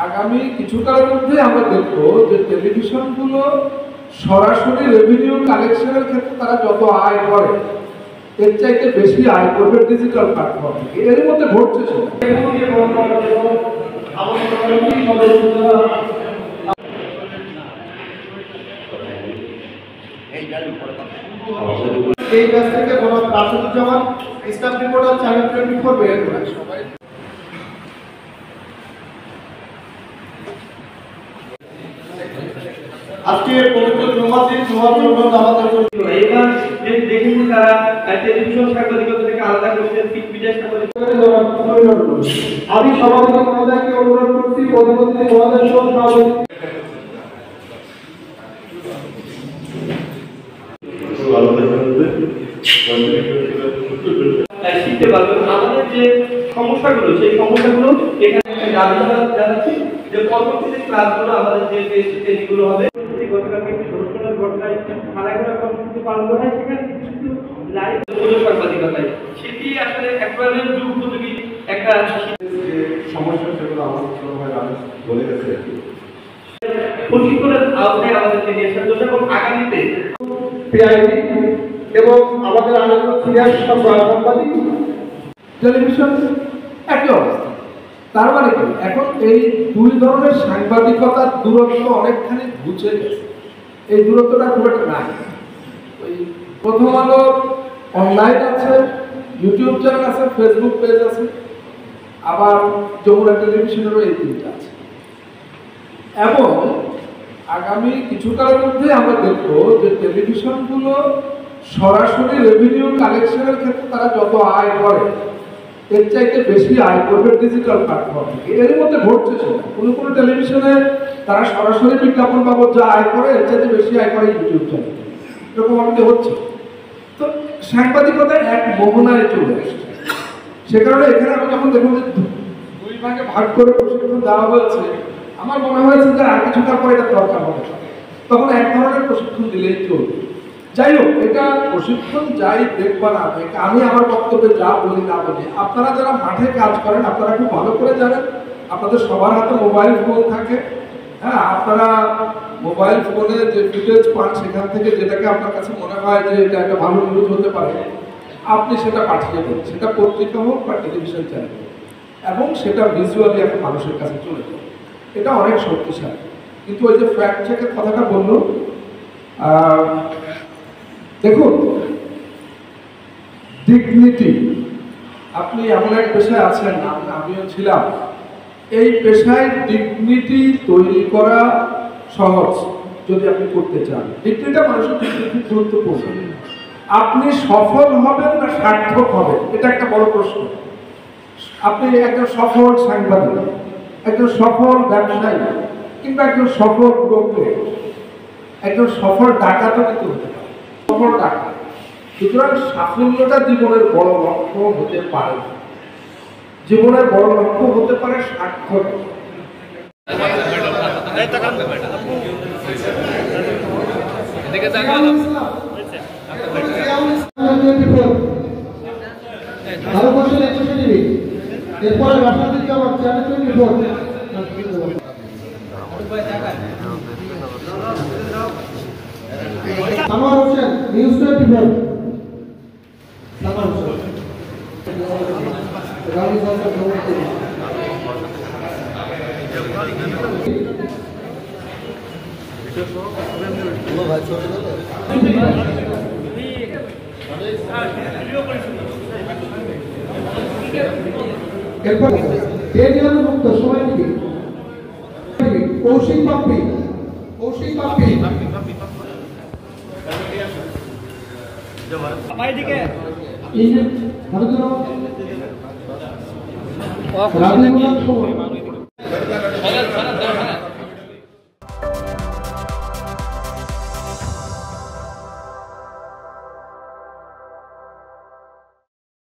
আগামী কিছুকালের মধ্যে আমরা দেখব যে টেলিভিশনগুলো সরাসরি রেভিনিউ কালেকশনের ক্ষেত্রে তারা যত আয় করে এর চাইতে বেশি আয় করবে ডিজিটাল প্ল্যাটফর্ম থেকে। এর মধ্যে ঘটছে এই ব্যাচ থেকে বড় রাশিদুজ্জামান স্টাফ রিপোর্টার চ্যানেল 24 বের করে সবাই আজকে পবিত্র জুমার দিন জুমার জন্য আমাদের এবার দেখেন তারা টেলিভিশন সাংবাদিকতা থেকে আলাদা করছেন পিক মিডিয়া সাংবাদিকতা। আমি সভাপতি মহোদয়কে অনুরোধ করছি প্রধানমন্ত্রী মহোদয় সহ সভাপতি শিখতে পারবেন আমাদের যে সমস্যাগুলো সেই সমস্যাগুলো এখানে জানাচ্ছি যে পরবর্তীতে ক্লাসগুলো আমাদের যে ট্রেনিংগুলো হবে গতকালকে ষোড়শনের ঘটনায় খানাখোলা কর্মসূচি পালন করা হয় সেখানে কিছু লাইভ সাংবাদিকতায় সেটি আসলে একেবারে যুগ উপযোগী একটা সমস্যা সেগুলো আমার বলে গেছে প্রশিক্ষণের আওতায় আমাদেরকে নিয়ে আসার জন্য এবং আগামীতে পিআইডি এবং আমাদের আরেকজন সিনিয়র সাংবাদিক টেলিভিশন একই অবস্থা। তার মানে কি এখন এই দুই ধরনের সাংবাদিকতার দূরত্ব অনেকখানি ঘুচে গেছে। এই দূরত্বটা খুব একটা নাই। ওই প্রথম আলো অনলাইন আছে, ইউটিউব চ্যানেল আছে, ফেসবুক পেজ আছে, আবার যমুনা টেলিভিশনেরও এই তিনটা আছে। এবং আগামী কিছুকালের মধ্যে আমরা দেখব যে টেলিভিশনগুলো সরাসরি রেভিনিউ কালেকশনের ক্ষেত্রে তারা যত আয় করে এর চাইতে বেশি আয় করবে ডিজিটাল প্ল্যাটফর্ম থেকে। এর মধ্যে ঘটছে সেটা কোনো টেলিভিশনে তারা সরাসরি বিজ্ঞাপন বাবদ যা আয় করে এর চাইতে বেশি আয় করে ইউটিউব চ্যানেল, এরকম আমাদের হচ্ছে। তো সাংবাদিকতা এক মোহনায় চলে আসছে। সে কারণে এখানে আমি যখন দেখুন যে দুই ভাগে ভাগ করে প্রশিক্ষণ দেওয়া হয়েছে, আমার মনে হয়েছে যে আর কিছুটার পরে এটা দরকার হবে, তখন এক ধরনের প্রশিক্ষণ দিলেই চলবে। যাই হোক, এটা প্রশিক্ষণ যাই দেখবা না দেখ, আমি আমার বক্তব্যে যা বলি না বলি, আপনারা যারা মাঠে কাজ করেন আপনারা খুব ভালো করে জানেন। আপনাদের সবার হাতে মোবাইল ফোন থাকে, হ্যাঁ, আপনারা মোবাইল ফোনে যে ফুটেজ পান সেখান থেকে যেটাকে আপনার কাছে মনে হয় যে এটা একটা ভালো নিউজ হতে পারে আপনি সেটা পাঠিয়ে দেন, সেটা পত্রিকা হোক বা টেলিভিশন চ্যানেল হোক, এবং সেটা ভিজুয়ালি এখন মানুষের কাছে চলে যায়। এটা অনেক শক্তিশালী। কিন্তু ওই যে ফ্যাক্ট চেকের কথাটা বললো, দেখুন ডিগনিটি, আপনি এমন এক পেশায় আছেন, আমিও ছিলাম, এই পেশায় ডিগনিটি তৈরি করা সহজ যদি আপনি করতে চান। ডিগনিটিটা মানুষের খুব গুরুত্বপূর্ণ। আপনি সফল হবেন না সার্থক হবেন, এটা একটা বড় প্রশ্ন। আপনি একজন সফল সাংবাদিক, একজন সফল ব্যবসায়ী, কিংবা একজন সফল ব্রোকার, একজন সফল ডাকাতও কিন্তু হতে পারে, সফল ডাকাত। সুতরাং সাফল্যটা জীবনের বড় লক্ষ্য হতে পারে, জীবনের বড় লক্ষ্য হতে পারে সার্থক। এরপরে রাষ্ট্রপতি আমার চ্যানেল 24 আমার হোসেন নিউজ 24 আমার হোসেন রানি সরকার খবর এরপর টেলিভিশন মুক্ত সময় দিকে কৌশিক পাপ্পি বাইদিকে এই যে ভারতীয় রাজনীতি